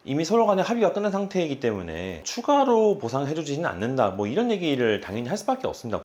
이미 서로 간에 합의가 끝난 상태이기 때문에 추가로 보상해 주지는 않는다, 뭐 이런 얘기를 당연히 할 수밖에 없습니다.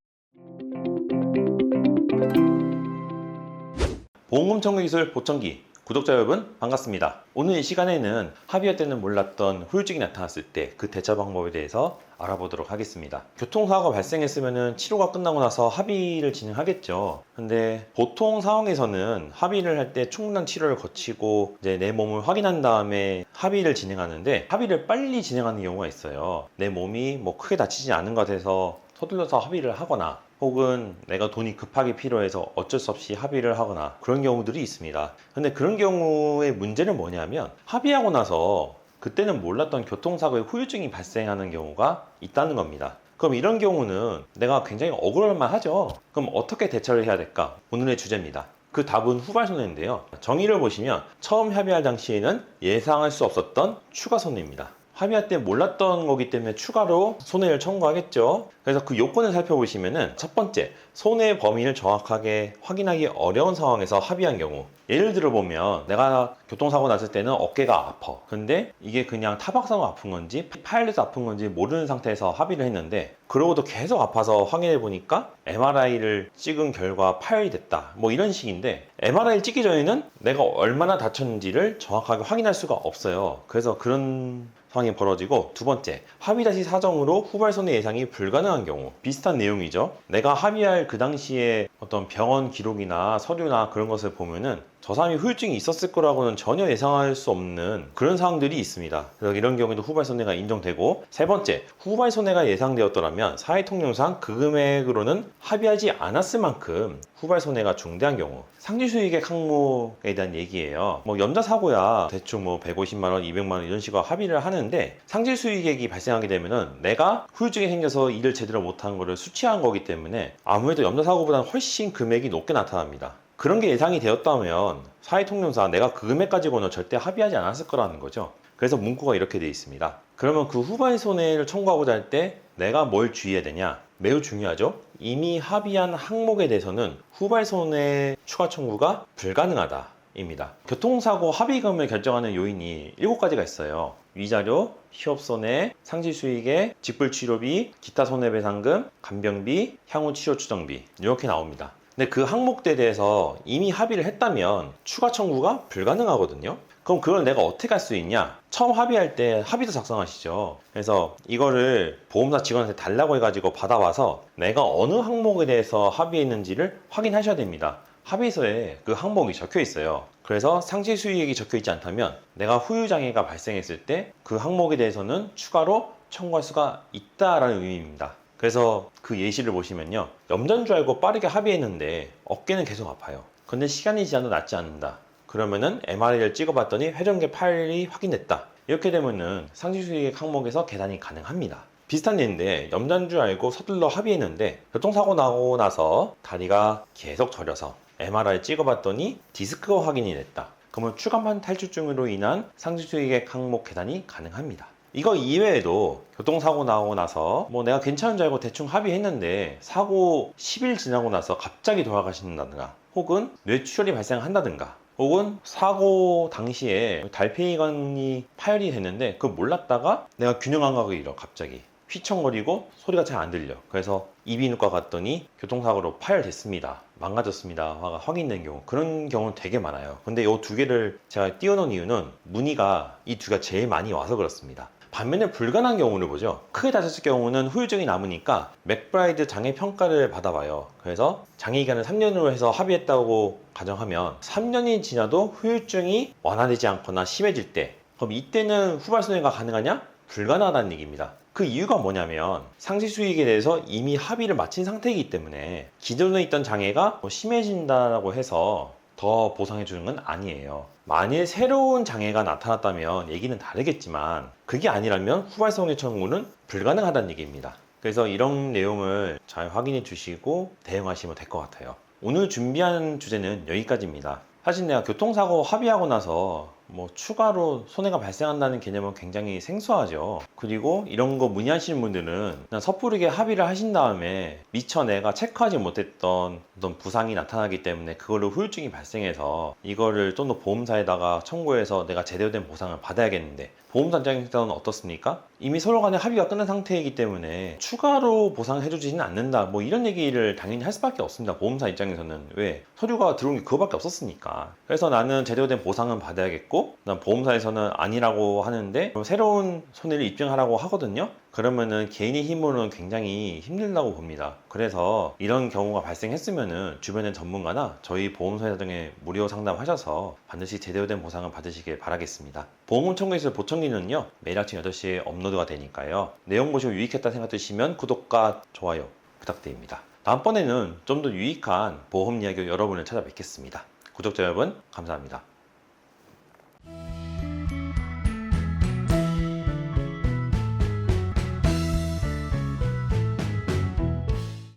보험금 청구 기술 보청기 구독자 여러분 반갑습니다. 오늘 이 시간에는 합의할 때는 몰랐던 후유증이 나타났을 때 그 대처 방법에 대해서 알아보도록 하겠습니다. 교통사고가 발생했으면 치료가 끝나고 나서 합의를 진행하겠죠. 근데 보통 상황에서는 합의를 할 때 충분한 치료를 거치고 이제 내 몸을 확인한 다음에 합의를 진행하는데, 합의를 빨리 진행하는 경우가 있어요. 내 몸이 뭐 크게 다치지 않은 것 같아서 서둘러서 합의를 하거나, 혹은 내가 돈이 급하게 필요해서 어쩔 수 없이 합의를 하거나, 그런 경우들이 있습니다. 근데 그런 경우의 문제는 뭐냐면, 합의하고 나서 그때는 몰랐던 교통사고의 후유증이 발생하는 경우가 있다는 겁니다. 그럼 이런 경우는 내가 굉장히 억울할만 하죠. 그럼 어떻게 대처를 해야 될까? 오늘의 주제입니다. 그 답은 후발손해인데요. 정의를 보시면 처음 합의할 당시에는 예상할 수 없었던 추가 손해입니다. 합의할 때 몰랐던 거기 때문에 추가로 손해를 청구하겠죠. 그래서 그 요건을 살펴보시면은, 첫 번째, 손해 범위를 정확하게 확인하기 어려운 상황에서 합의한 경우. 예를 들어 보면, 내가 교통사고 났을 때는 어깨가 아파. 근데 이게 그냥 타박상으로 아픈 건지 파열돼서 아픈 건지 모르는 상태에서 합의를 했는데, 그러고도 계속 아파서 확인해 보니까 MRI를 찍은 결과 파열이 됐다, 뭐 이런 식인데, MRI를 찍기 전에는 내가 얼마나 다쳤는지를 정확하게 확인할 수가 없어요. 그래서 그런 상황이 벌어지고, 두 번째, 합의 다시 사정으로 후발손해 예상이 불가능한 경우. 비슷한 내용이죠. 내가 합의할 그 당시에 어떤 병원 기록이나 서류나 그런 것을 보면은 저 사람이 후유증이 있었을 거라고는 전혀 예상할 수 없는 그런 상황들이 있습니다. 그래서 이런 경우에도 후발손해가 인정되고, 세 번째, 후발손해가 예상되었더라면 사회통념상 그 금액으로는 합의하지 않았을 만큼 후발손해가 중대한 경우. 상지수익액 항목에 대한 얘기예요. 뭐 염자사고야 대충 뭐 150만원, 200만원 이런 식으로 합의를 하는데, 상지수익액이 발생하게 되면은 내가 후유증이 생겨서 일을 제대로 못한 거를 수치한 거기 때문에 아무래도 염자사고보다는 훨씬 금액이 높게 나타납니다. 그런 게 예상이 되었다면 사회통념상 내가 그 금액 가지고는 절대 합의하지 않았을 거라는 거죠. 그래서 문구가 이렇게 되어 있습니다. 그러면 그 후발 손해를 청구하고자 할 때 내가 뭘 주의해야 되냐? 매우 중요하죠. 이미 합의한 항목에 대해서는 후발 손해 추가 청구가 불가능하다 입니다. 교통사고 합의금을 결정하는 요인이 7가지가 있어요. 위자료, 휴업손해, 상지수익액, 직불치료비, 기타 손해배상금, 간병비, 향후치료추정비, 이렇게 나옵니다. 근데 그 항목들에 대해서 이미 합의를 했다면 추가 청구가 불가능하거든요. 그럼 그걸 내가 어떻게 할 수 있냐? 처음 합의할 때 합의서 작성하시죠. 그래서 이거를 보험사 직원한테 달라고 해가지고 받아와서 내가 어느 항목에 대해서 합의했는지를 확인하셔야 됩니다. 합의서에 그 항목이 적혀 있어요. 그래서 상시 수익액이 적혀 있지 않다면 내가 후유장애가 발생했을 때 그 항목에 대해서는 추가로 청구할 수가 있다라는 의미입니다. 그래서 그 예시를 보시면요, 염전줄 알고 빠르게 합의했는데 어깨는 계속 아파요. 근데 시간이 지나도 낫지 않는다. 그러면은 MRI를 찍어봤더니 회전계 파열이 확인됐다. 이렇게 되면은 상지수익액 항목에서 계산이 가능합니다. 비슷한 예인데, 염전줄 알고 서둘러 합의했는데 교통사고 나고 나서 다리가 계속 저려서 MRI 찍어봤더니 디스크가 확인이 됐다. 그러면 추가만 탈출증으로 인한 상지수익액 항목 계산이 가능합니다. 이거 이외에도 교통사고 나고 나서 뭐 내가 괜찮은 줄 알고 대충 합의했는데 사고 10일 지나고 나서 갑자기 돌아가신다든가, 혹은 뇌출혈이 발생한다든가, 혹은 사고 당시에 달팽이관이 파열이 됐는데 그걸 몰랐다가 내가 균형 감각을 잃어. 갑자기 휘청거리고 소리가 잘 안 들려. 그래서 이비인후과 갔더니 교통사고로 파열됐습니다, 망가졌습니다 가 확인된 경우, 그런 경우는 되게 많아요. 근데 이 두 개를 제가 띄워놓은 이유는 문의가 이 두 개가 제일 많이 와서 그렇습니다. 반면에 불가능한 경우를 보죠. 크게 다쳤을 경우는 후유증이 남으니까 맥브라이드 장애 평가를 받아봐요. 그래서 장애 기간을 3년으로 해서 합의했다고 가정하면 3년이 지나도 후유증이 완화되지 않거나 심해질 때, 그럼 이때는 후발손해가 가능하냐? 불가능하다는 얘기입니다. 그 이유가 뭐냐면, 상시수익에 대해서 이미 합의를 마친 상태이기 때문에 기존에 있던 장애가 심해진다고 해서 더 보상해 주는 건 아니에요. 만일 새로운 장애가 나타났다면 얘기는 다르겠지만, 그게 아니라면 후발손해 청구는 불가능하다는 얘기입니다. 그래서 이런 내용을 잘 확인해 주시고 대응하시면 될 것 같아요. 오늘 준비한 주제는 여기까지입니다. 사실 내가 교통사고 합의하고 나서 뭐 추가로 손해가 발생한다는 개념은 굉장히 생소하죠. 그리고 이런 거 문의하시는 분들은 그냥 섣부르게 합의를 하신 다음에 미처 내가 체크하지 못했던 어떤 부상이 나타나기 때문에 그걸로 후유증이 발생해서 이거를 좀 더 보험사에다가 청구해서 내가 제대로 된 보상을 받아야겠는데, 보험사 입장에서는 어떻습니까? 이미 서로 간에 합의가 끝난 상태이기 때문에 추가로 보상해주지는 않는다, 뭐 이런 얘기를 당연히 할 수밖에 없습니다. 보험사 입장에서는. 왜? 서류가 들어온 게 그거밖에 없었으니까. 그래서 나는 제대로 된 보상은 받아야겠고, 난 보험사에서는 아니라고 하는데 새로운 손해를 입증하라고 하거든요. 그러면은 개인의 힘으로는 굉장히 힘들다고 봅니다. 그래서 이런 경우가 발생했으면은 주변의 전문가나 저희 보험사 등에 무료 상담하셔서 반드시 제대로 된 보상을 받으시길 바라겠습니다. 보험금 청구에서 보청기는요, 매일 아침 8시에 업로드가 되니까요. 내용 보시고 유익했다 생각드시면 구독과 좋아요 부탁드립니다. 다음번에는 좀 더 유익한 보험 이야기로 여러분을 찾아뵙겠습니다. 구독자 여러분, 감사합니다.